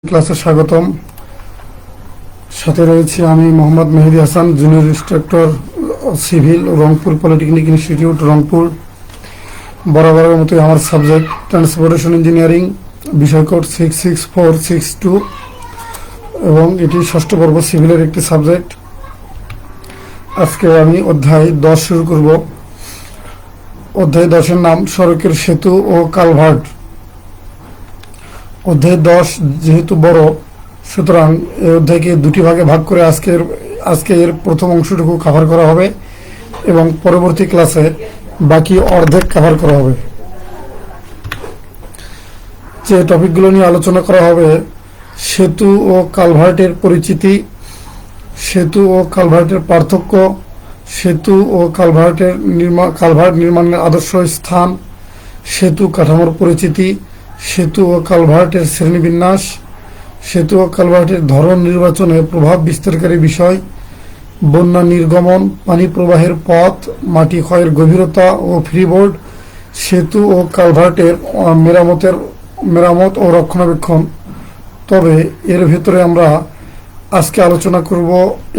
ক্লাসে স্বাগতম। সাথে রয়েছি আমি Mohammad Mehedi Hasan, junior instructor civil, Rangpur polytechnic institute, Rangpur. বরাবরের মতোই আমার সাবজেক্ট ট্রান্সপোর্টেশন ইঞ্জিনিয়ারিং, বিষয় কোড 66462 এবং এটি ষষ্ঠ পর্ব সিভিলের একটি সাবজেক্ট। আজকে আমি অধ্যায় 10 শুরু করব। অধ্যায় 10-এর নাম সড়কের সেতু ও কালভার্ট। অধ্যায় 10 যেহেতু বড়, সুতরাং এই অধ্যায়কে দুটি ভাগে ভাগ করে আজকে এর প্রথম অংশটুকু কভার করা হবে এবং পরবর্তী ক্লাসে বাকি অর্ধেক কভার করা হবে। যে টপিকগুলো নিয়ে আলোচনা করা হবে: সেতু ও কালভার্টের পরিচিতি, সেতু ও কালভার্টের পার্থক্য, সেতু ও কালভার্ট নির্মাণের আদর্শ স্থান, সেতু কাঠামোর পরিচিতি, সেতু ও কালভার্টের শ্রেণীবিন্যাস, সেতু ও কালভার্টের ধরন নির্বাচনে প্রভাব বিস্তারকারী বিষয়, বন্যা নির্গমন, পানি প্রবাহের পথ, মাটি ক্ষয়ের গভীরতা ও ফ্রিবোর্ড, সেতু ও কালভার্টের মেরামত ও রক্ষণাবেক্ষণ। তবে এর ভেতরে আমরা আজকে আলোচনা করব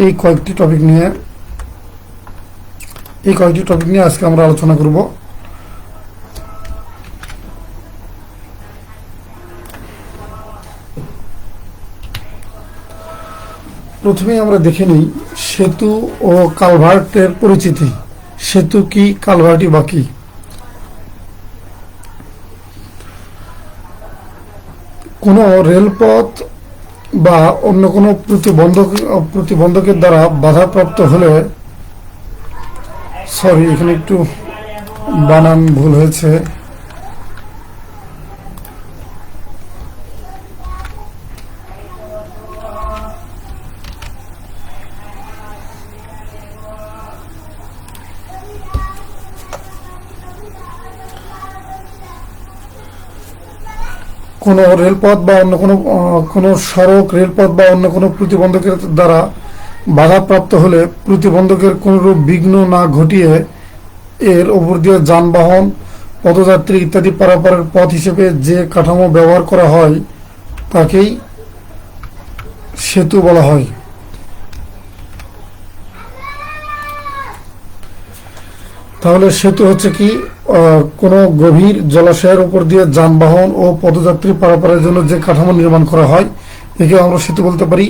এই কয়েকটি টপিক নিয়ে আজকে আমরা আলোচনা করব। প্রথমে আমরা দেখে নিই সেতু ও কালভার্টের পরিচিতি। সেতু কি, কালভার্টই বা কি? কোনো রেলপথ বা অন্য কোনো প্রতিবন্ধকের দ্বারা বাধাপ্রাপ্ত হলে, সরি এখানে একটু বানান ভুল হয়েছে, কোনো রেলপথ বা অন্য কোনো সড়ক, রেলপথ বা অন্য কোনো প্রতিবন্ধকের দ্বারা বাধাপ্রাপ্ত হলে প্রতিবন্ধকের কোনরূপ বিঘ্ন না ঘটিয়ে এর ওপর দিয়ে যানবাহন, পদযাত্রী ইত্যাদি পারাপারের পথ হিসেবে যে কাঠামো ব্যবহার করা হয় তাকেই সেতু বলা হয়। তাহলে সেতু হচ্ছে কি? কোনো গভীর জলাশয়ের উপর দিয়ে যানবাহন ও পদযাত্রী পারাপারের জন্য যে কাঠামো নির্মাণ করা হয় একে আমরা সেতু বলতে পারি।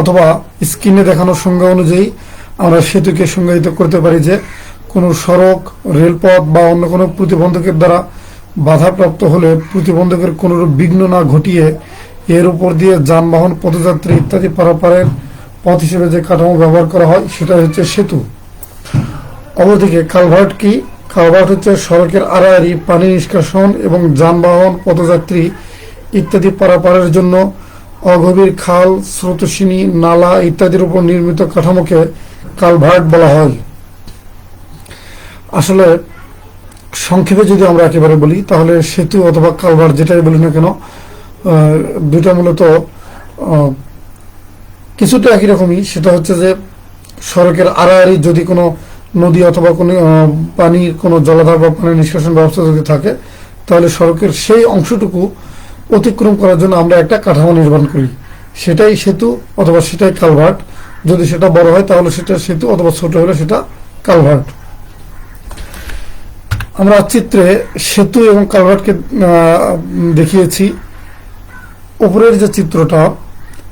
অথবা স্ক্রিনে দেখানো সংজ্ঞা অনুযায়ী আমরা সেতুকে সংজ্ঞায়িত করতে পারি যে কোনো সড়ক, রেলপথ বা অন্য কোনো প্রতিবন্ধকের দ্বারা বাধাপ্রাপ্ত হলে প্রতিবন্ধকের কোনোরূপ বিঘ্ন না ঘটিয়ে এর উপর দিয়ে যানবাহন, পদযাত্রী ইত্যাদি পারাপারের পথ হিসেবে যে কাঠামো ব্যবহার করা হয় সেটা হচ্ছে সেতু। অপরদিকে কালভার্ট কি? কালভার্ট হচ্ছে সড়কের আড়াআড়ি পানি নিষ্কাশন এবং যানবাহন, পদযাত্রী ইত্যাদি পারাপারের জন্য অগভীর খাল, স্রোতস্বিনী, নালা ইত্যাদির উপর নির্মিত কাঠামোকে কালভার্ট বলা হয়। আসলে সংক্ষেপে যদি আমরা একেবারে বলি তাহলে সেতু অথবা কালভার্ট যেটাই বলি না কেন, দুইটা মূলত কিছুটা একই রকমই। সেটা হচ্ছে যে সড়কের আড়াআড়ি যদি কোনো নদী অথবা কোনো পানির কোনো জলাধার বা পানি নিষ্কাশন ব্যবস্থা যদি থাকে তাহলে সড়কের সেই অংশটুকু অতিক্রম করার জন্য আমরা একটা কাঠামো নির্মাণ করি, সেটাই সেতু অথবা সেটাই কালভার্ট। যদি সেটা বড় হয় তাহলে সেটা সেতু, অথবা ছোট হলে সেটা কালভার্ট। আমরা চিত্রে সেতু এবং কালভার্টকে দেখিয়েছি। উপরের যে চিত্রটা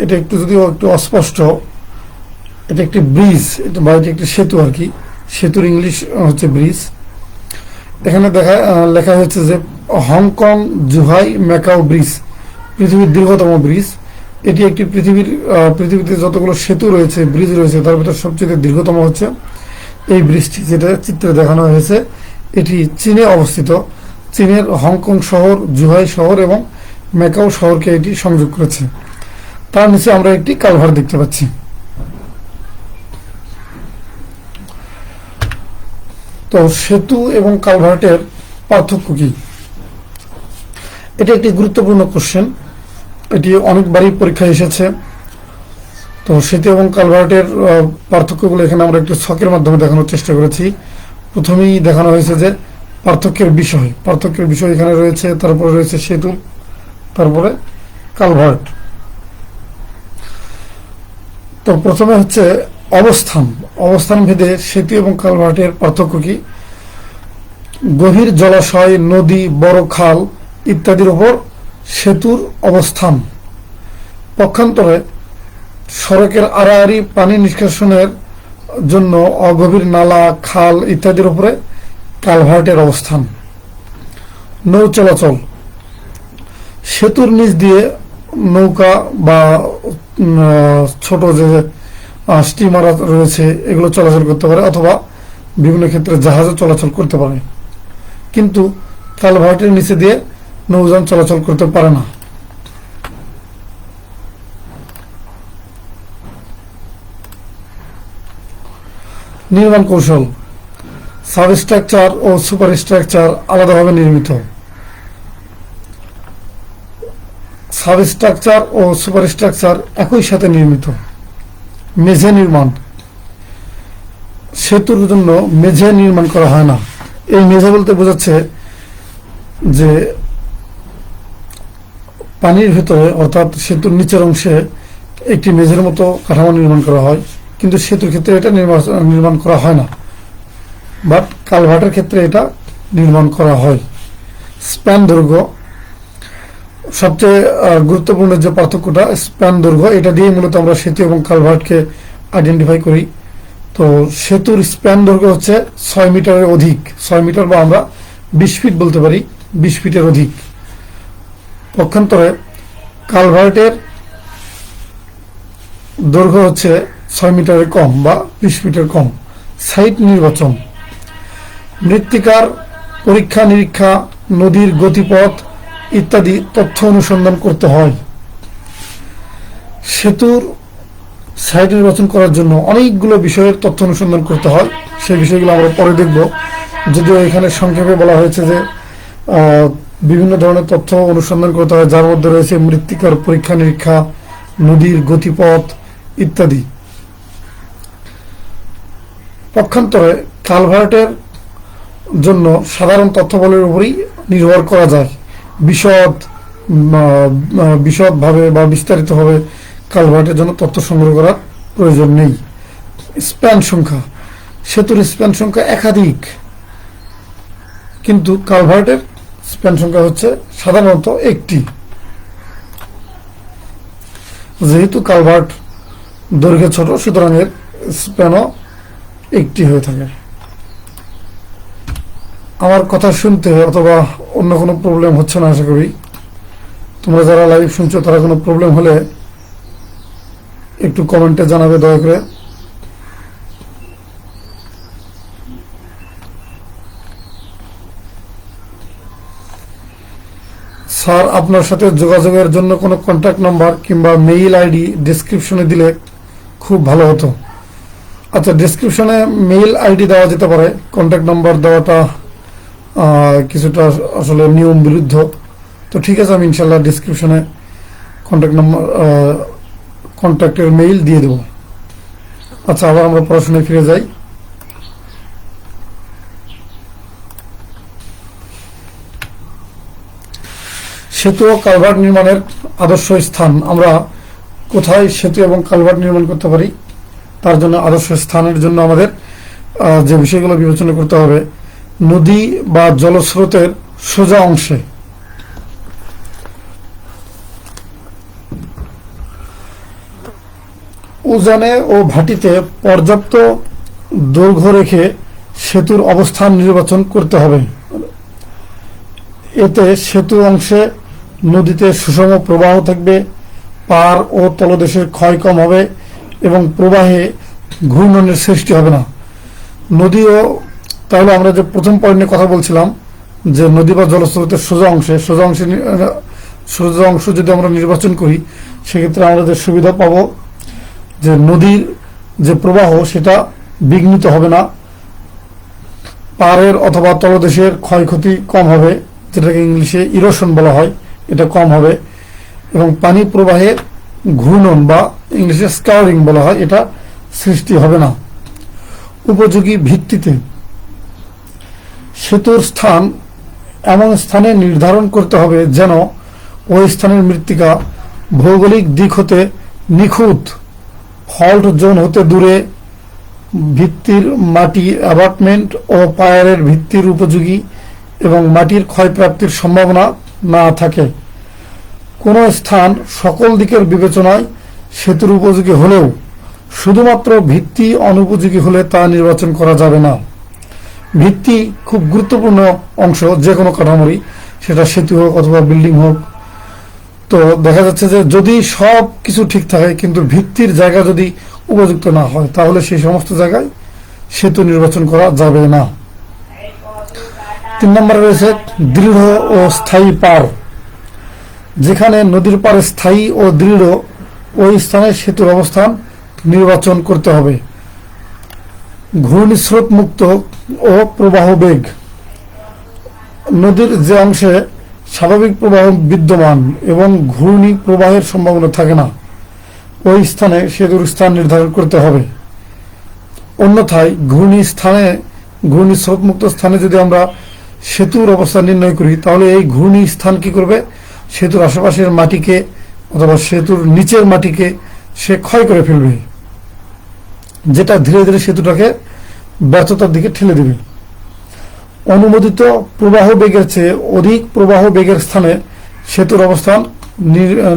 এটা যদিও একটু অস্পষ্ট, এটা একটি ব্রিজ বা এটা একটি সেতু আর কি। সেতুর ইংলিশ হচ্ছে ব্রিজ। এখানে লেখা হয়েছে যে হংকং জুহাই ম্যাকাও ব্রিজ পৃথিবীর দীর্ঘতম ব্রিজ। এটি একটি পৃথিবীতে যতগুলো সেতু রয়েছে, ব্রিজ রয়েছে, তার ভিতরে সবচেয়ে দীর্ঘতম হচ্ছে এই ব্রিজটি, যেটা চিত্রে দেখানো হয়েছে। এটি চীনে অবস্থিত। চীনের হংকং শহর, জুহাই শহর এবং ম্যাকাও শহরকে এটি সংযোগ করেছে। তার নিচে আমরা একটি কালভার্ট দেখতে পাচ্ছি। তো সেতু এবং কালভার্টের পার্থক্য কি? এটা একটি গুরুত্বপূর্ণ কোশ্চেন, এটি অনেকবারই পরীক্ষায় এসেছে। তো সেতু এবং কালভার্টের পার্থক্যগুলো এখানে আমরা একটু ছকের মাধ্যমে দেখানোর চেষ্টা করেছি। প্রথমেই দেখানো হয়েছে যে পার্থক্যের বিষয় এখানে রয়েছে, তারপরে রয়েছে সেতু, তারপরে কালভার্ট। তো প্রথমে হচ্ছে অবস্থান। অবস্থান ভেদে সেতু এবং কালভার্টের পার্থক্য কি? গভীর জলাশয়, নদী, বড় খাল ইত্যাদির উপর সেতুর অবস্থান। পক্ষান্তরে সড়কের আড়াআড়ি পানি নিষ্কাশনের জন্য অগভীর নালা, খাল ইত্যাদির উপরে কালভার্টের অবস্থান। নৌ চলাচল। সেতুর নিচ দিয়ে নৌকা বা ছোট যে স্টিমার রয়েছে এগুলো চলাচল করতে পারে, অথবা বিভিন্ন ক্ষেত্রে জাহাজও চলাচল করতে পারে, কিন্তু কালভার্টের নিচে দিয়ে নৌযান চলাচল করতে পারে না। নির্মাণ কৌশল। সাবস্ট্রাকচার ও সুপারস্ট্রাকচার আলাদাভাবে নির্মিত। সাবস্ট্রাকচার ও সুপারস্ট্রাকচার একই সাথে নির্মিত। মেঝে নির্মাণ। সেতুর জন্য মেঝে নির্মাণ করা হয় না। এই মেঝে বলতে বোঝাচ্ছে যে পানির ভেতরে অর্থাৎ সেতুর নিচের অংশে একটি মেঝের মতো কাঠামো নির্মাণ করা হয়, কিন্তু সেতুর ক্ষেত্রে এটা নির্মাণ করা হয় না, বাট কালভার্টের ক্ষেত্রে এটা নির্মাণ করা হয়। স্প্যান দৈর্ঘ্য। সবচেয়ে গুরুত্বপূর্ণ যে পার্থক্যটা স্প্যান দৈর্ঘ্য, এটা দিয়ে মূলত আমরা সেতু এবং কালভার্টকে আইডেন্টিফাই করি। তো সেতুর স্প্যান দৈর্ঘ্য হচ্ছে 6 মিটারের অধিক। 6 মিটার বা আমরা 20 ফিট বলতে পারি, 20 ফিটের অধিক। পক্ষান্তরে কালভার্টের দৈর্ঘ্য হচ্ছে 6 মিটারের কম বা 20 ফিটের কম। সাইট নির্বাচন। মৃত্তিকার পরীক্ষা নিরীক্ষা, নদীর গতিপথ ইত্যাদি তথ্য অনুসন্ধান করতে হয়। সেতুর সাইট নির্বাচন করার জন্য অনেকগুলো বিষয়ের তথ্য অনুসন্ধান করতে হয়, সেই বিষয়গুলো আমরা পরে দেখব। যদিও এখানে সংক্ষেপে বলা হয়েছে যে বিভিন্ন ধরনের তথ্য অনুসন্ধান করতে হয়, যার মধ্যে রয়েছে মৃত্তিকার পরীক্ষা নিরীক্ষা, নদীর গতিপথ ইত্যাদি। পক্ষান্তরে কালভার্টের জন্য সাধারণ তথ্যবলের উপরই নির্ভর করা যায়। বিশদভাবে বা বিস্তারিতভাবে কালভার্টের জন্য তথ্য সংগ্রহ করার প্রয়োজন নেই। স্প্যান সংখ্যা। সেতুর স্প্যান সংখ্যা একাধিক, কিন্তু কালভার্টের স্প্যান সংখ্যা হচ্ছে সাধারণত একটি। যেহেতু কালভার্ট দৈর্ঘ্যে ছোট, সুতরাং এর স্প্যানও একটি হয়ে থাকে। আমার কথা শুনতে অথবা অন্য কোনো প্রবলেম হচ্ছে না আশা করি। তোমরা যারা লাইভ শুনছো তারা কোনো প্রবলেম হলে একটু কমেন্টে জানাবে দয়া করে। স্যার, আপনার সাথে যোগাযোগের জন্য কোনো কন্ট্যাক্ট নাম্বার কিংবা মেইল আইডি ডেসক্রিপশনে দিলে খুব ভালো হতো। আচ্ছা, ডেসক্রিপশনে মেইল আইডি দেওয়া যেতে পারে, কন্ট্যাক্ট নাম্বার দেওয়াটা কিছুটা আসলে নিয়ম বিরুদ্ধ। তো ঠিক আছে, আমি ইনশাল্লাহ ডেসক্রিপশনে কন্ট্যাক্ট নাম্বার, কন্ট্যাক্টের মেইল দিয়ে দেব। আচ্ছা, আবার আমরা পড়াশোনায় ফিরে যাই। সেতু ও কালভার্ট নির্মাণের আদর্শ স্থান। আমরা কোথায় সেতু এবং কালভার্ট নির্মাণ করতে পারি, তার জন্য আদর্শ স্থানের জন্য আমাদের যে বিষয়গুলো বিবেচনা করতে হবে, নদী বা জলস্রোতের সোজা অংশে। উজানে ও ভাটিতে পর্যাপ্ত দৈর্ঘ্য রেখে সেতুর অবস্থান নির্বাচন করতে হবে। এতে সেতু অংশে নদীতে সুষম প্রবাহ থাকবে, পার ও তলদেশের ক্ষয় কম হবে এবং প্রবাহে ঘূর্ণনের সৃষ্টি হবে না। নদীও, তাহলে আমরা যে প্রথম পয়েন্টে কথা বলছিলাম যে নদী বা জলস্রোতের সোজা অংশ যদি আমরা নির্বাচন করি, সেক্ষেত্রে আমরা যে সুবিধা পাবো যে নদীর যে প্রবাহ সেটা বিঘ্নিত হবে না, পাড়ের অথবা তলদেশের ক্ষয়ক্ষতি কম হবে, যেটাকে ইংলিশে ইরোশন বলা হয়, এটা কম হবে, এবং পানি প্রবাহে ঘূর্ণন বা ইংলিশে স্কাউরিং বলা হয়, এটা সৃষ্টি হবে না। উপযোগী ভিত্তিতে সেতুর স্থান এমন স্থানে নির্ধারণ করতে হবে যেন ওই স্থানের মৃত্তিকা ভৌগোলিক দিক হতে নিখুঁত ফল্ট জোন হতে দূরে, ভিত্তির মাটি অ্যাবাটমেন্ট ও পায়ারের ভিত্তির উপযোগী এবং মাটির ক্ষয়প্রাপ্তির সম্ভাবনা না থাকে। কোনো স্থান সকল দিকের বিবেচনায় সেতুর উপযোগী হলেও শুধুমাত্র ভিত্তি অনুপযোগী হলে তা নির্বাচন করা যাবে না। ভিত্তি খুব গুরুত্বপূর্ণ অংশ যে কোনো কাঠামোরই, সেটা সেতু হোক অথবা বিল্ডিং হোক। তো দেখা যাচ্ছে যে যদি সব কিছু ঠিক থাকে কিন্তু ভিত্তির জায়গা যদি উপযুক্ত না হয় তাহলে সেই সমস্ত জায়গায় সেতু নির্বাচন করা যাবে না। 3 নম্বরে রয়েছে দৃঢ় ও স্থায়ী পার। যেখানে নদীর পাড়ে স্থায়ী ও দৃঢ় ওই স্থানে সেতুর অবস্থান নির্বাচন করতে হবে। ঘূর্ণিস্রোত মুক্ত ও প্রবাহ বেগ। নদীর যে অংশে স্বাভাবিক প্রবাহ বিদ্যমান এবং ঘূর্ণি প্রবাহের সম্ভাবনা থাকে না ওই স্থানে সেতুর স্থান নির্ধারণ করতে হবে। অন্যথায় ঘূর্ণিস্রোত মুক্ত স্থানে যদি আমরা সেতুর অবস্থান নির্ণয় করি তাহলে এই ঘূর্ণি স্থান কি করবে, সেতুর আশেপাশের মাটিকে অথবা সেতুর নিচের মাটিকে সে ক্ষয় করে ফেলবে, যেটা ধীরে ধীরে সেতুটাকে ব্যর্থতার দিকে ঠেলে দেবে। অনুমোদিত প্রবাহ বেগের চেয়ে অধিক প্রবাহ বেগের স্থানে সেতুর অবস্থান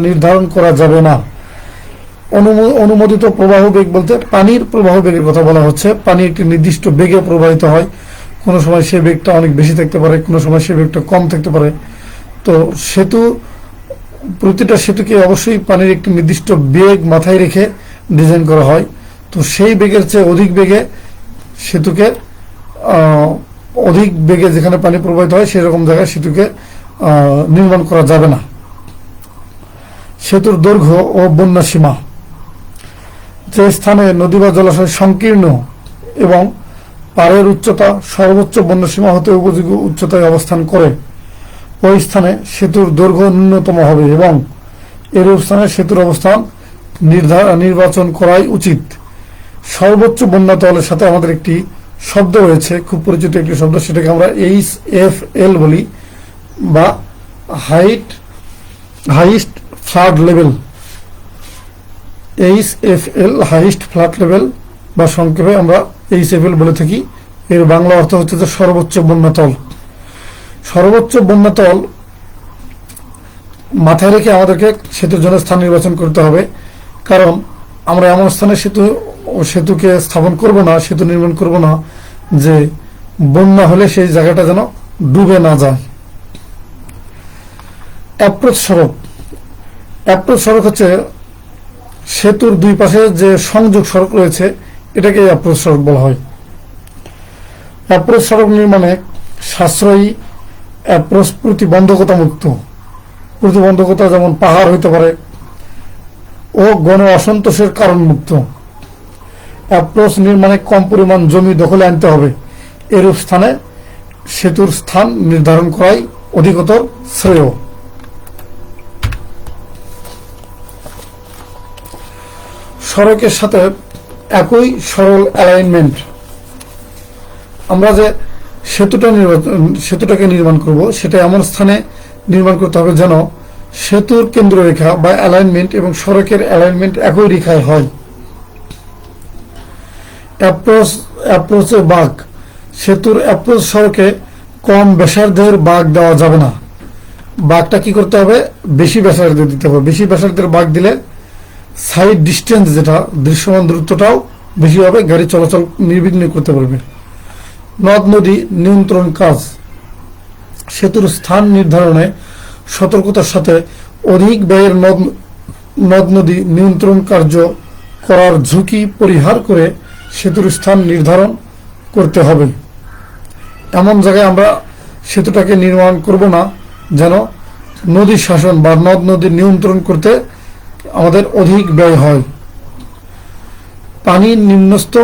নির্ধারণ করা যাবে না। অনুমোদিত প্রবাহ বেগ বলতে পানির প্রবাহ বেগের কথা বলা হচ্ছে। পানি একটি নির্দিষ্ট বেগে প্রবাহিত হয়, কোনো সময় সে বেগটা অনেক বেশি থাকতে পারে, কোনো সময় সে বেগটা কম থাকতে পারে। তো প্রতিটা সেতুকে অবশ্যই পানির একটি নির্দিষ্ট বেগ মাথায় রেখে ডিজাইন করা হয়। তো সেই বেগের চেয়ে অধিক বেগে সেতুকে অধিক বেগে যেখানে পানি প্রবাহিত হয় সেরকম জায়গায় সেতুকে নির্মাণ করা যাবে না। সেতুর দৈর্ঘ্য ও বন্যা সীমা। যে স্থানে নদী বা জলাশয় সংকীর্ণ এবং পাড়ের উচ্চতা সর্বোচ্চ বন্যা সীমা হতে উপযোগী উচ্চতায় অবস্থান করে ওই স্থানে সেতুর দৈর্ঘ্য ন্যূনতম হবে এবং এরূপ স্থানে সেতুর অবস্থান নির্বাচন করাই উচিত। সর্বোচ্চ বন্যা তলের সাথে আমাদের একটি শব্দ রয়েছে, খুব পরিচিত একটি শব্দ, সেটাকে আমরা HFL বলি বা highest flood level. HFL highest flood level বা সংক্ষেপে আমরা HFL বলে থাকি। এর বাংলা অর্থ হচ্ছে যে সর্বোচ্চ বন্যাতল। সর্বোচ্চ বন্যাতল মাথায় রেখে আমাদেরকে সেতুর জন্য স্থান নির্বাচন করতে হবে, কারণ আমরা এমন স্থানে সেতুকে স্থাপন করব না, সেতু নির্মাণ করব না যে বন্যা হলে সেই জায়গাটা যেন ডুবে না যায়। অ্যাপ্রোচ সড়ক হচ্ছে সেতুর দুই পাশে যে সংযোগ সড়ক রয়েছে এটাকে অ্যাপ্রোচ সড়ক বলা হয়। অ্যাপ্রোচ সড়ক নির্মাণে সাশ্রয়ী অ্যাপ্রোচ প্রতিবন্ধকতা মুক্ত। প্রতিবন্ধকতা যেমন পাহাড় হইতে পারে ও গণ অসন্তোষের কারণ মুক্ত। অ্যাপ্রোচ নির্মাণে কম পরিমাণ জমি দখলে আনতে হবে। এরূপ স্থানে সেতুর স্থান নির্ধারণ করাই অধিকতর শ্রেয়। সড়কের সাথে একই সরল অ্যালাইনমেন্ট। আমরা যে সেতুটাকে নির্মাণ করব সেটা এমন স্থানে নির্মাণ করতে হবে যেন সেতুর কেন্দ্ররেখা বা অ্যালাইনমেন্ট এবং সড়কের অ্যালাইনমেন্ট একই রেখায় হয়। অ্যাপ্রোচে বাঁক। সেতুর অ্যাপ্রোচ সড়কে কম ব্যাসার্ধের বাঁক দেওয়া যাবে না। বাঁকটা কি করতে হবে, বেশি ব্যাসার্ধে দিতে হবে। বেশি ব্যাসার্ধের বাঁক দিলে সাইড ডিস্টেন্স, যেটা দৃশ্যমান দূরত্বটাও বেশি হবে, গাড়ি চলাচল নির্বিঘ্ন করতে পারবে। নদ নদী নিয়ন্ত্রণ কাজ। সেতুর স্থান নির্ধারণে সতর্কতার সাথে অধিক ব্যয়ের নদ নদী নিয়ন্ত্রণ কার্য করার ঝুঁকি পরিহার করে সেতুর স্থান নির্ধারণ করতে হবে। এমন জায়গায় আমরা সেতুটাকে নির্মাণ করব না যেন নদী শাসন বা নদ নদী নিয়ন্ত্রণ করতে আমাদের অধিক ব্যয় হয়। পানি নিম্নস্থ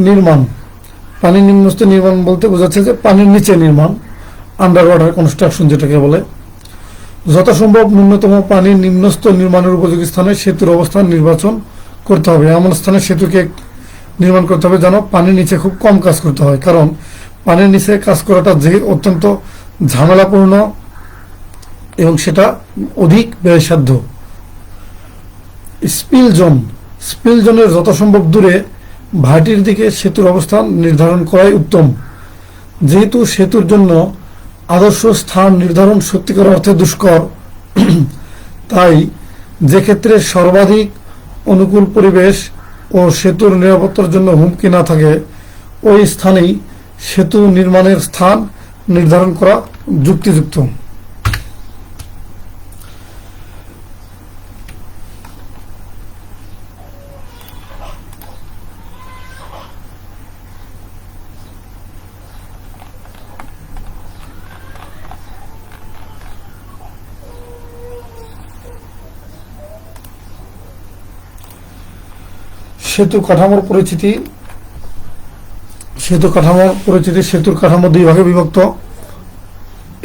নির্মাণ। পানি নিম্নস্থ নির্মাণ বলতে বোঝাচ্ছে যে পানির নিচে নির্মাণ, আন্ডার ওয়াটার কনস্ট্রাকশন যেটাকে বলে। যথাসম্ভব ন্যূনতম পানি নিম্নস্থ নির্মাণের উপযোগী স্থানে সেতুর অবস্থান নির্বাচন করতে হবে। এমন স্থানে সেতুকে নির্মাণ করতে হবে যেন পানির নিচে খুব কম কাজ করতে হয়, কারণ পানির নিচে কাজ করাটা যে অত্যন্ত ঝামেলাপূর্ণ এবং সেটা অধিক ব্যয়সাধ্য। Spill zone. স্পিল জোনের যত সম্ভব দূরে ভাটির দিকে সেতুর অবস্থান নির্ধারণ করাই উত্তম। যেহেতু সেতুর জন্য আদর্শ স্থান নির্ধারণ সত্যিকার অর্থে দুষ্কর, তাই যে ক্ষেত্রে সর্বাধিক অনুকূল পরিবেশ ও সেতুর নিরাপত্তার জন্য হুমকি না থাকে, ওই স্থানেই সেতু নির্মাণের স্থান নির্ধারণ করা যুক্তিযুক্ত। সেতু কাঠামোর পরিচিতি। সেতুর কাঠামো দুই ভাগে বিভক্ত।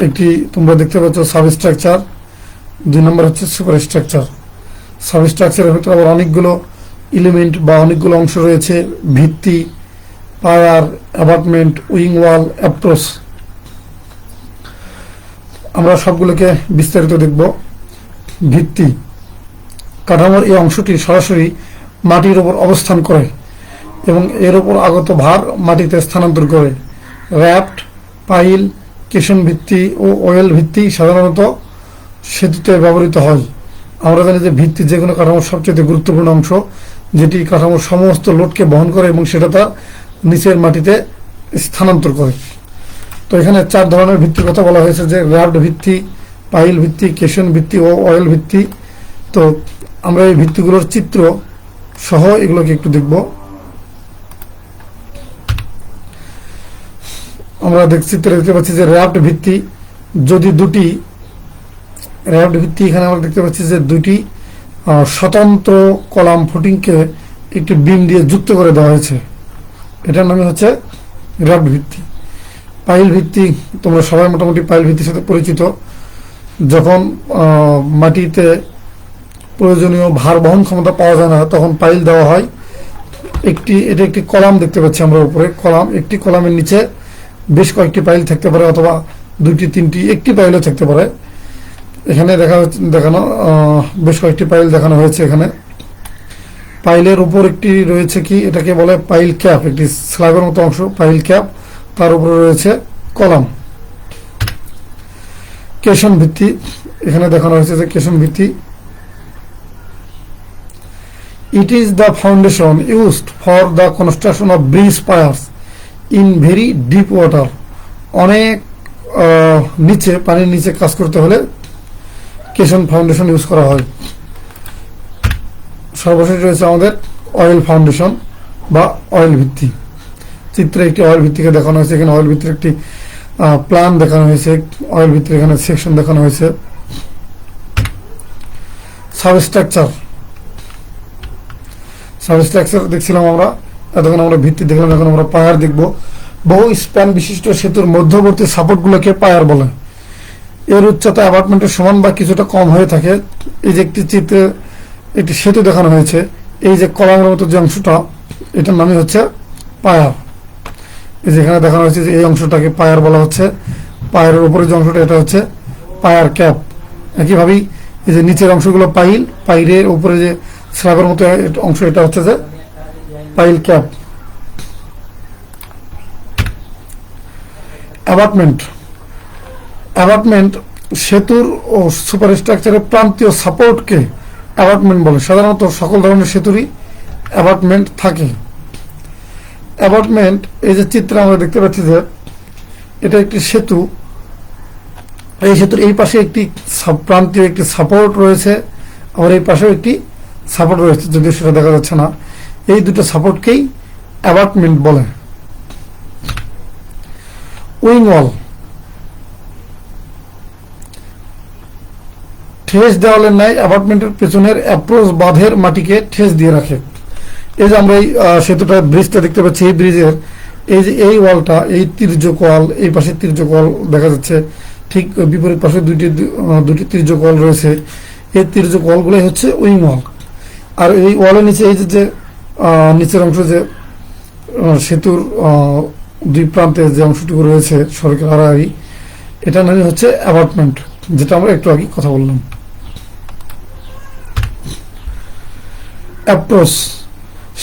একটি তোমরা দেখতে পাচ্ছ সাবস্ট্রাকচার, 2 নম্বর হচ্ছে সুপার স্ট্রাকচার। সাবস্ট্রাকচারের ভিতরে আবার অনেকগুলো এলিমেন্ট বা অনেকগুলো অংশ রয়েছে: ভিত্তি, পায়ার, অ্যাবাটমেন্ট, উইং ওয়াল, অ্যাপ্রোচ। আমরা সবগুলোকে বিস্তারিত দেখব। ভিত্তি কাঠামোর এই অংশটি সরাসরি মাটির উপর অবস্থান করে এবং এর উপর আগত ভার মাটিতে স্থানান্তর করে। র্যাফট, পাইল, কেশন ভিত্তি ও অয়েল ভিত্তি সাধারণত সেতুতে ব্যবহৃত হয়। আমরা জানি যে ভিত্তি যে কোনো কাঠামোর সবচেয়ে গুরুত্বপূর্ণ অংশ, যেটি কাঠামোর সমস্ত লোডকে বহন করে এবং সেটা তার নিচের মাটিতে স্থানান্তর করে। তো এখানে 4 ধরনের ভিত্তির কথা বলা হয়েছে, যে র্যাফট ভিত্তি, পাইল ভিত্তি, কেশন ভিত্তি ও অয়েল ভিত্তি। তো আমরা এই ভিত্তিগুলোর চিত্র সহ এগুলোকে একটু দেখব। আমরা চিত্রে দেখতে পাচ্ছি যে র্যাফট ভিত্তি এখানে আমরা দেখতে পাচ্ছি যে 2টি স্বতন্ত্র কলাম ফুটিংকে একটি বিম দিয়ে যুক্ত করে দেওয়া হয়েছে। এটার নামই হচ্ছে র্যাফট ভিত্তি। পাইল ভিত্তি, তোমরা সবাই মোটামুটি পাইল ভিত্তির সাথে পরিচিত। যখন মাটিতে প্রয়োজনীয় ভার বহন ক্ষমতা পাওয়া যায় না, তখন পাইল দেওয়া হয়। এটা একটি কলাম দেখতে পাচ্ছি আমরা উপরে। একটি কলামের নিচে বেশ কয়েকটি পাইল থাকতে পারে, অথবা 2টি 3টি, একটি পাইলও থাকতে পারে। এখানে দেখানো বেশ কয়েকটি পাইল দেখানো হয়েছে। এখানে পাইলের উপর একটি রয়েছে কি, এটাকে বলে পাইল ক্যাপ, একটি স্ল্যাবের মতো অংশ, পাইল ক্যাপ। তার উপরে রয়েছে কলাম। কেশন ভিত্তি, এখানে দেখানো হয়েছে যে কেশন ভিত্তি, it is the foundation used for the construction of bridge piers in very deep water. অনেক নিচে, পানির নিচে কাজ করতে হলে কেশন ফাউন্ডেশন ইউজ করা হয়। সর্বশেষ রয়েছে আমাদের অয়েল ফাউন্ডেশন বা অয়েল ভিত্তি। চিত্রে একটি অয়েল ভিত্তিকে দেখানো হয়েছে। এখানে অয়েল ভিত্তির একটি প্ল্যান দেখানো হয়েছে। অয়েল ভিত্তির এখানে সেকশন দেখানো হয়েছে। সাবস্ট্রাকচার দেখছিলাম আমরা, এতক্ষণ আমরা ভিত্তি দেখলাম, এখন আমরা পায়ার দেখব। বহু স্প্যান বিশিষ্ট সেতুর মধ্যবর্তী সাপোর্টগুলোকে পায়ার বলে। এর উচ্চতা অ্যাবাটমেন্টের সমান বা কিছুটা কম হয়ে থাকে। এই যে একটি চিত্রে একটি সেতু দেখানো হয়েছে, এই যে কলামের মতো যে অংশটা, এটার নামই হচ্ছে পায়ার। এই যেখানে দেখানো হয়েছে যে এই অংশটাকে পায়ার বলা হচ্ছে। পায়ারের উপরে যে অংশটা, এটা হচ্ছে পায়ার ক্যাপ। একইভাবেই এই যে নিচের অংশগুলো পাইল, পাইলের উপরে যে স্ল্যাবের মতো অংশ, এটা হচ্ছে যে পাইল ক্যাপ। অ্যাবাটমেন্ট সেতুর ও সুপারস্ট্রাকচারের প্রান্তীয় সাপোর্টকে অ্যাবাটমেন্ট বলে। সাধারণত সকল ধরনের সেতুরই অ্যাবাটমেন্ট থাকে। অ্যাবাটমেন্ট, এই যে চিত্রে আমরা দেখতে পাচ্ছি যে এটা একটি সেতু। এই সেতুর এই পাশে একটি প্রান্তীয় একটি সাপোর্ট রয়েছে, আবার এই পাশেও একটি সাপোর্ট রয়েছে, যদিও সেটা দেখা যাচ্ছে না। এই দুটো সাপোর্টকেই অ্যাবাটমেন্ট বলে। উইং ওয়াল, ঠেস দেওয়ালের ন্যায় অ্যাপার্টমেন্টের পেছনের অ্যাপ্রোচ বাঁধের মাটিকে ঠেস দিয়ে রাখে। এই যে আমরা এই সেতুটা, ব্রিজটা দেখতে পাচ্ছি, এই ব্রিজের এই যে এই ওয়ালটা, এই তির্যক ওয়াল, এই পাশে তির্যক ওয়াল দেখা যাচ্ছে, ঠিক বিপরীত পাশে দুটি তির্যক ওয়াল রয়েছে। এই তির্যক ওয়ালগুলোই হচ্ছে উইং ওয়াল। আর এই ওয়ালের নিচে এই যে নিচের অংশ, যে সেতুর 2 প্রান্তে যে অংশটুকু রয়েছে সড়কের আড়াআড়ি, এটার নামই হচ্ছে অ্যাপার্টমেন্ট, যেটা আমরা একটু আগে কথা বললাম। অ্যাপ্রোচ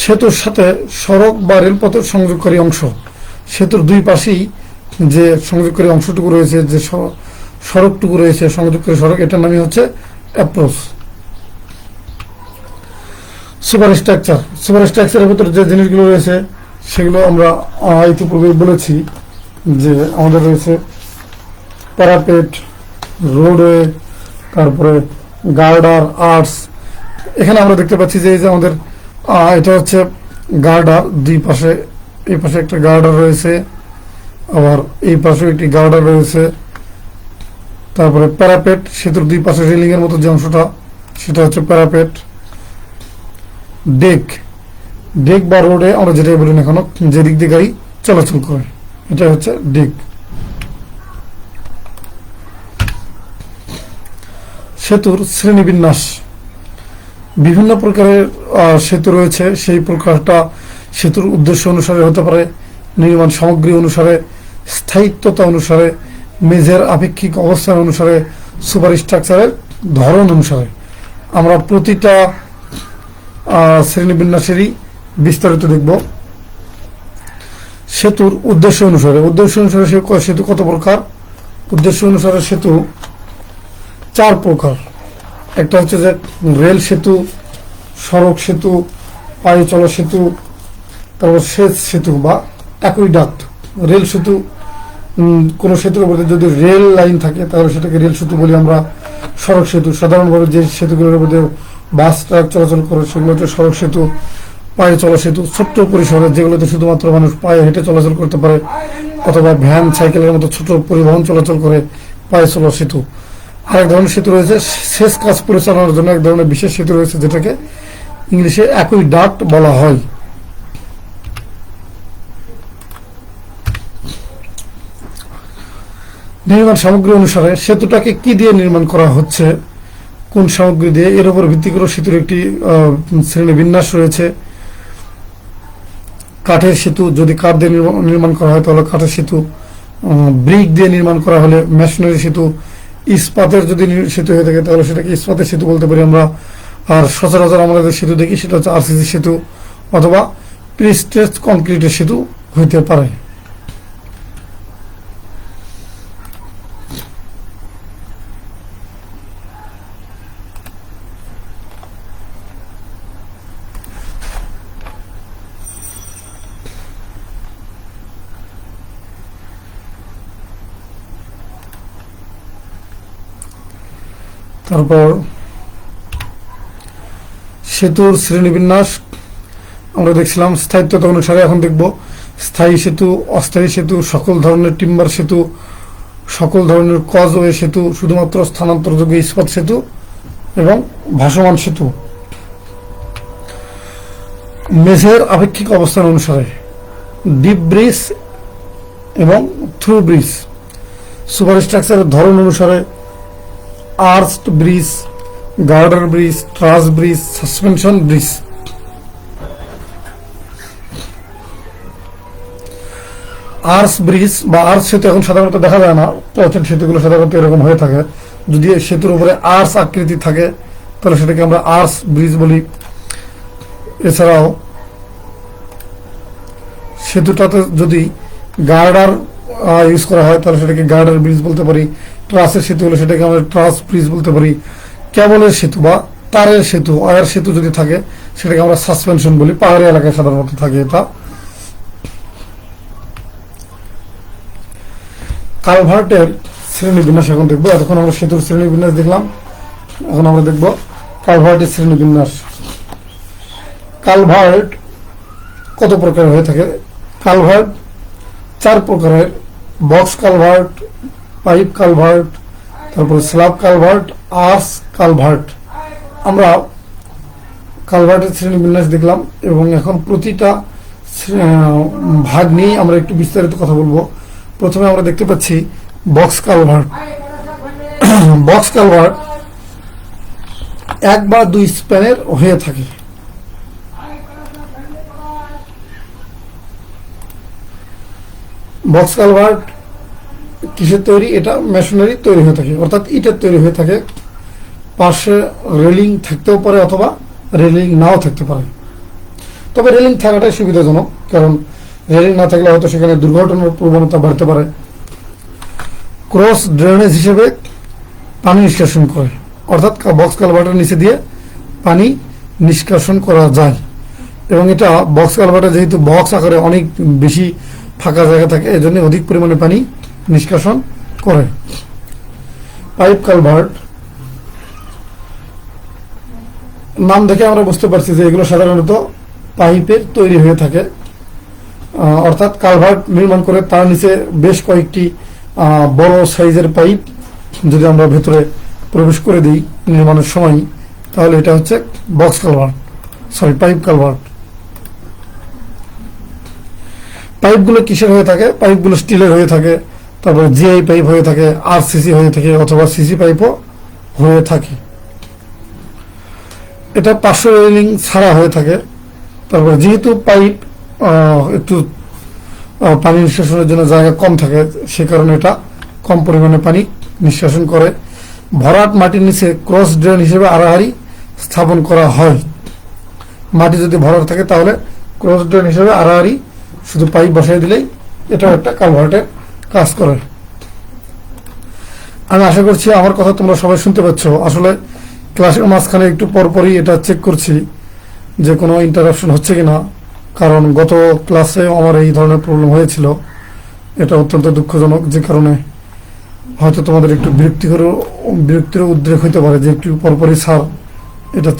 সেতুর সাথে সড়ক বা রেলপথের সংযোগকারী অংশ, সেতুর দুই পাশেই যে সংযোগকারী অংশটুকু রয়েছে, যে সড়কটুকু রয়েছে সংযোগকারী সড়ক, এটার নামই হচ্ছে অ্যাপ্রোচ। সুপারস্ট্রাকচারের ভিতরে যে জিনিসগুলো রয়েছে সেগুলো আমরা ইতিপূর্বে বলেছি, যে আমাদের রয়েছে প্যারাপেট, রোডওয়ে, তারপরে গার্ডার, আর্টস। এখানে আমরা দেখতে পাচ্ছি যে এই যে আমাদের এটা হচ্ছে গার্ডার, দুই পাশে, এই পাশে একটা গার্ডার রয়েছে, আবার এই পাশে একটি গার্ডার রয়েছে। তারপরে প্যারাপেট, সেতুর দুই পাশে রেলিং এর মতো যে অংশটা, সেটা হচ্ছে প্যারাপেট। ডেক বা রোডে আমরা যেটাই বলি না কেন, যে দিক দিয়ে গাড়ি চলাচল করে, এটা হচ্ছে ডেক। সেতুর শ্রেণীবিন্যাস, বিভিন্ন প্রকারের সেতু রয়েছে। সেই প্রকারটা সেতুর উদ্দেশ্য অনুসারে হতে পারে, নির্মাণ সামগ্রী অনুসারে, স্থায়িত্বতা অনুসারে, মেঝের আপেক্ষিক অবস্থান অনুসারে, সুপারস্ট্রাকচারের ধরন অনুসারে। আমরা প্রতিটা শ্রেণীবিন্যাসেরই বিস্তারিত দেখব। সেতুর উদ্দেশ্য অনুসারে সেতু কত প্রকার? উদ্দেশ্য অনুসারে সেতু 4 প্রকার। একটা হচ্ছে যে রেল সেতু, সড়ক সেতু, পায়ে চলা সেতু, তারপর সেচ সেতু বা অ্যাকুইডাক্ট। রেল সেতু, কোন সেতুর মধ্যে যদি রেল লাইন থাকে তাহলে সেটাকে রেল সেতু বলি আমরা। সড়ক সেতু, সাধারণভাবে যে সেতুগুলোর মধ্যে বাস ট্রাক চলাচল করে সেগুলো হচ্ছে সড়ক সেতু। পায়ে চলা সেতু, ছোট্ট পরিসরে, যেগুলোতে শুধুমাত্র মানুষ পায়ে হেঁটে চলাচল করতে পারে, অথবা ভ্যান, সাইকেলের মতো ছোট পরিবহন চলাচল করে, পায়ে চলা সেতু। আরেক ধরনের সেতু রয়েছে সেচ কাজ পরিচালনার জন্য এক ধরনের বিশেষ সেতু রয়েছে, যেটাকে ইংলিশে অ্যাকুইডাক্ট বলা হয়। নির্মাণ সামগ্রী অনুসারে সেতুটাকে কি দিয়ে নির্মাণ করা হচ্ছে, কোন সামগ্রী দিয়ে, এর উপর ভিত্তি করে সেতুর একটি শ্রেণী বিন্যাস রয়েছে। কাঠের সেতু, যদি কাঠ দিয়ে নির্মাণ করা হয় তাহলে কাঠের সেতু। ব্রিক দিয়ে নির্মাণ করা হলে মেশনারি সেতু। ইস্পাতের যদি সেতু হয়ে থাকে তাহলে সেটাকে ইস্পাতের সেতু বলতে পারি আমরা। আর সচরাচর আমরা যে সেতু দেখি সেটা হচ্ছে আরসিসি সেতু অথবা প্রিস্ট্রেস কংক্রিটের সেতু হইতে পারে। তারপর সেতুর শ্রেণীবিন্যাস আমরা দেখছিলাম স্থায়িত্বতা অনুসারে। এখন দেখব স্থায়ী সেতু, অস্থায়ী সেতু, সকল ধরনের টিম্বার সেতু, সকল ধরনের কজওয়ে সেতু, শুধুমাত্র স্থানান্তরযোগ্য ইস্পাত সেতু এবং ভাসমান সেতু। মেঝের আপেক্ষিক অবস্থান অনুসারে ডিপ ব্রিজ এবং থ্রু ব্রিজ। সুপারস্ট্রাকচারের ধরন অনুসারে arched bridge, girder bridge, truss bridge, suspension bridge. Arch bridge বা আর্চ সেতু এখন সাধারণত দেখা যায় না, প্রাচীন সেতুগুলো সাধারণত এরকম হয়ে থাকে। যদি সেতুর উপরে আর্চ আকৃতি থাকে তাহলে সেটাকে আমরা আর্চ ব্রিজ বলি। এছাড়াও সেতুটাতে যদি গার্ডার ইউজ করা হয় তাহলে সেটাকে গার্ডার ব্রিজ বলতে পারি। ট্রাসের সেতু হলে সেটাকে আমরা ট্রাস ব্রিজ বলতে পারি। কেবলের সেতু বা তারের সেতু, ওয়্যার সেতু যদি থাকে সেটাকে আমরা সাসপেনশন বলি। পাহাড়ি এলাকায় সাধারণত থাকে এটা। কালভার্টের শ্রেণীবিন্যাস এখন দেখবো। এতক্ষণ আমরা সেতুর শ্রেণীবিন্যাস দেখলাম, এখন আমরা দেখব কালভার্টের শ্রেণীবিন্যাস। কালভার্ট কত প্রকার হয়ে থাকে? কালভার্ট 4 প্রকারের: বক্স কালভার্ট, পাইপ কালভার্ট, তারপরে স্ল্যাব কালভার্ট, আর্চ কালভার্ট। আমরা কালভার্টের শ্রেণীবিন্যাস দেখলাম এবং এখন প্রতিটা ভাগ নিয়ে আমরা একটু বিস্তারিত কথা বলবো। প্রথমে আমরা দেখতে পাচ্ছি বক্স কালভার্ট। বক্স কালভার্ট 1 বা 2 স্প্যানের হয়ে থাকে। বক্স কালভার্ট কিসের তৈরি? এটা মেশনারি তৈরি হয়ে থাকে, অর্থাৎ ইটের তৈরি হয়ে থাকে। পাশে রেলিং থাকতেও পারে অথবা রেলিং নাও থাকতে পারে। তবে রেলিং থাকাটাই সুবিধাজনক, কারণ রেলিং না থাকলে হয়তো সেখানে দুর্ঘটনার প্রবণতা বাড়তে পারে। ক্রস ড্রেনেজ হিসেবে পানি নিষ্কাশন করে, অর্থাৎ বক্স কালভার্টের নিচে দিয়ে পানি নিষ্কাশন করা যায়। এবং এটা বক্স কালভার্টে যেহেতু বক্স আকারে অনেক বেশি ফাঁকা জায়গা থাকে, এজন্য অধিক পরিমাণে পানি নিষ্কাশন করে। পাইপ কালভার্ট নাম দেখে আমরা বুঝতে পারছি যে এগুলো সাধারণত পাইপের তৈরি হয়ে থাকে, অর্থাৎ কালভার্ট নির্মাণ করে তার নিচে বেশ কয়েকটি বড় সাইজের পাইপ যদি আমরা ভেতরে প্রবেশ করে দিই নির্মাণের সময়, তাহলে এটা হচ্ছে বক্স কালভার্ট, পাইপ কালভার্ট। পাইপগুলো কিসের হয়ে থাকে? পাইপগুলো স্টিলের হয়ে থাকে, তারপরে জিআই পাইপ হয়ে থাকে, আরসিসি হয়ে থাকে, অথবা সিসি পাইপও হয়ে থাকে। এটা পার্শ্ব রেলিং ছাড়া হয়ে থাকে। তারপরে যেহেতু পাইপ একটু পানি নিষ্কাশনের জন্য জায়গা কম থাকে, সে কারণে এটা কম পরিমাণে পানি নিষ্কাশন করে। ভরাট মাটির নিচে ক্রস ড্রেন হিসেবে আড়াআড়ি স্থাপন করা হয়। মাটি যদি ভরাট থাকে তাহলে ক্রস ড্রেন হিসেবে আড়াআড়ি শুধু পাইপ বসাই দিলেই এটাও একটা কালভার্টের কাজ করে। আমি আশা করছি আমার কথা তোমরা সবাই শুনতে পাচ্ছ। আসলে ক্লাসের মাঝখানে একটু পরপরই এটা চেক করছি যে কোনো ইন্টারাপশন হচ্ছে কিনা, কারণ গত ক্লাসে আমার এই ধরনের প্রবলেম হয়েছিল। এটা অত্যন্ত দুঃখজনক, যে কারণে হয়তো তোমাদের একটু বিরক্তির উদ্রেক হইতে পারে যে একটু পরপরই স্যার এটা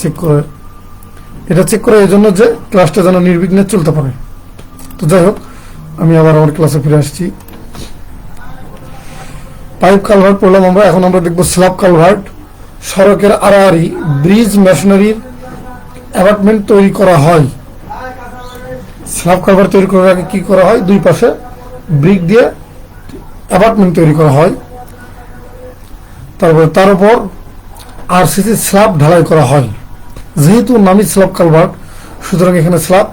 চেক করে এই জন্য যে ক্লাসটা যেন নির্বিঘ্নে চলতে পারে। তো যাই হোক, আমি আবার আমার ক্লাসে ফিরে আসছি। পাইপ কালভার্ট পড়লাম আমরা, এখন আমরা দেখব স্ল্যাব কালভার্ট। সড়কের আড়াআড়ি ব্রিজ মেশিনারির অ্যাবাটমেন্ট তৈরি করা হয়। স্ল্যাব কালভার্ট তৈরি করার আগে কি করা হয়? দুই পাশে ব্রিক দিয়ে অ্যাবাটমেন্ট তৈরি করা হয়, তারপরে তার উপর আরসিসি স্ল্যাব ঢালাই করা হয়। যেহেতু নামি স্ল্যাব কালভার্ট, সুতরাং এখানে স্ল্যাব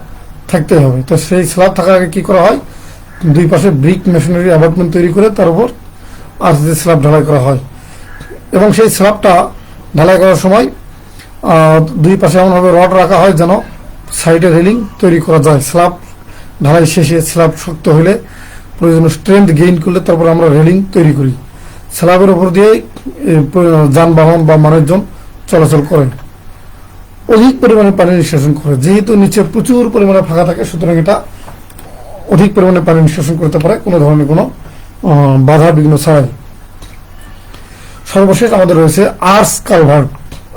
থাকতে হবে। তো সেই স্ল্যাব থাকার আগে কি করা হয়? দুই পাশে ব্রিক মেশিনারি অ্যাবাটমেন্ট তৈরি করে তার উপর আরসিসি স্ল্যাব ঢালাই করা হয়। এবং সেই স্ল্যাবটা ঢালাই করার সময় দুই পাশে এমনভাবে রড রাখা হয় যেন সাইডে রেলিং তৈরি করা যায়। স্ল্যাব ঢালাই শেষে স্ল্যাব শক্ত হলে প্রয়োজনীয় স্ট্রেংথ গেইন করলে তারপর আমরা রেলিং তৈরি করি। স্ল্যাবের উপর দিয়ে যানবাহন বা মানুষজন চলাচল করে। অধিক পরিমাণে পানি নিষ্কাশন করে, যেহেতু নিচে প্রচুর পরিমাণে ফাঁকা থাকে, সুতরাং এটা অধিক পরিমাণে পানি নিষ্কাশন করতে পারে কোনো ধরনের কোনো বাধা বিঘ্ন ছাড়াই। সর্বশেষ আমাদের রয়েছে আর্চ কালভার্ট।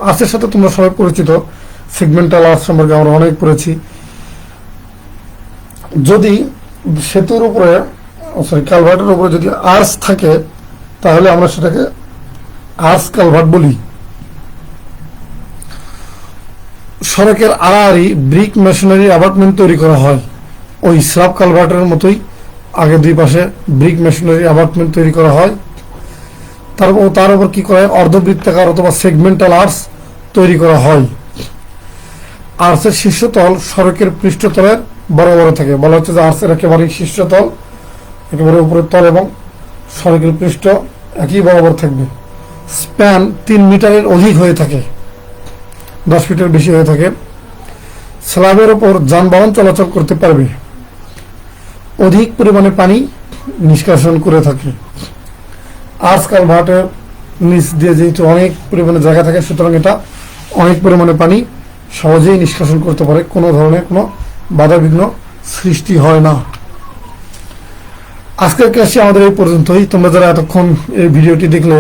আর্চের সাথে তোমরা সবাই পরিচিত, সেগমেন্টাল আর্চ সম্পর্কে আমরা অনেক পড়েছি। যদি সেতুর উপরে কালভার্টের উপরে যদি আর্চ থাকে, তাহলে আমরা সেটাকে আর্চ কালভার্ট বলি। সড়কের আড়াআড়ি ব্রিক মেশিনারি অ্যাবাটমেন্ট তৈরি করা হয়। ওই স্ল্যাব কালভার্টের মতোই আগে দুই পাশে ব্রিক মেশিনারি অ্যাবাটমেন্ট তৈরি করা হয়। তার উপর কি করা হয়? অর্ধবৃত্তাকার অথবা সেগমেন্টাল আর্চ তৈরি করা হয়। আর্চের শীর্ষতল সড়কের পৃষ্ঠতলের বরাবর থাকে। বলা হচ্ছে যে আর্চের একেবারে শীর্ষতল, একেবারে উপরের তল এবং সড়কের পৃষ্ঠ একই বরাবর থাকবে। স্প্যান 3 মিটারের অধিক হয়ে থাকে, 10 ফিটের বেশি হয়ে থাকে। স্ল্যাবের ওপর যানবাহন চলাচল করতে পারবে। অধিক পরিমাণে পানি নিষ্কাশন করে থাকে। আর্চ কালভার্টের নিচ দিয়ে যেহেতু অনেক পরিমাণে জায়গা থাকে, সুতরাং এটা অনেক পরিমাণে পানি সহজেই নিষ্কাশন করতে পারে, কোনো ধরনের কোনো বাধা বিঘ্ন সৃষ্টি হয় না। আজকের ক্লাসটি আমাদের এই পর্যন্তই। তোমরা যারা এতক্ষণ এই ভিডিওটি দেখলে,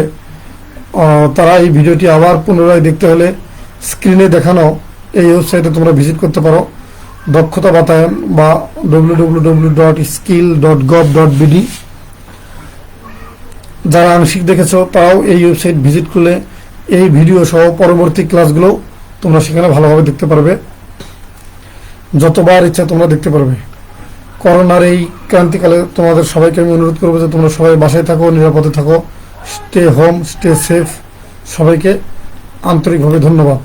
তারা এই ভিডিওটি আবার পুনরায় দেখতে হলে স্ক্রিনে দেখানো এই ওয়েবসাইটে তোমরা ভিজিট করতে পারো, দক্ষতা বাতায়ন বা www.skill.gov.bd। যারা আংশিক দেখেছো তারাও এই ওয়েবসাইট ভিজিট করলে এই ভিডিও সহ পরবর্তী ক্লাসগুলো তোমরা সেখানে ভালোভাবে দেখতে পারবে, যতবার ইচ্ছা তোমরা দেখতে পারবে। করোনার এই ক্রান্তিকালে তোমাদের সবাইকে আমি অনুরোধ করবো যে তোমরা সবাই বাসায় থাকো, নিরাপদে থাকো, স্টে হোম, স্টে সেফ। সবাইকে আন্তরিকভাবে ধন্যবাদ।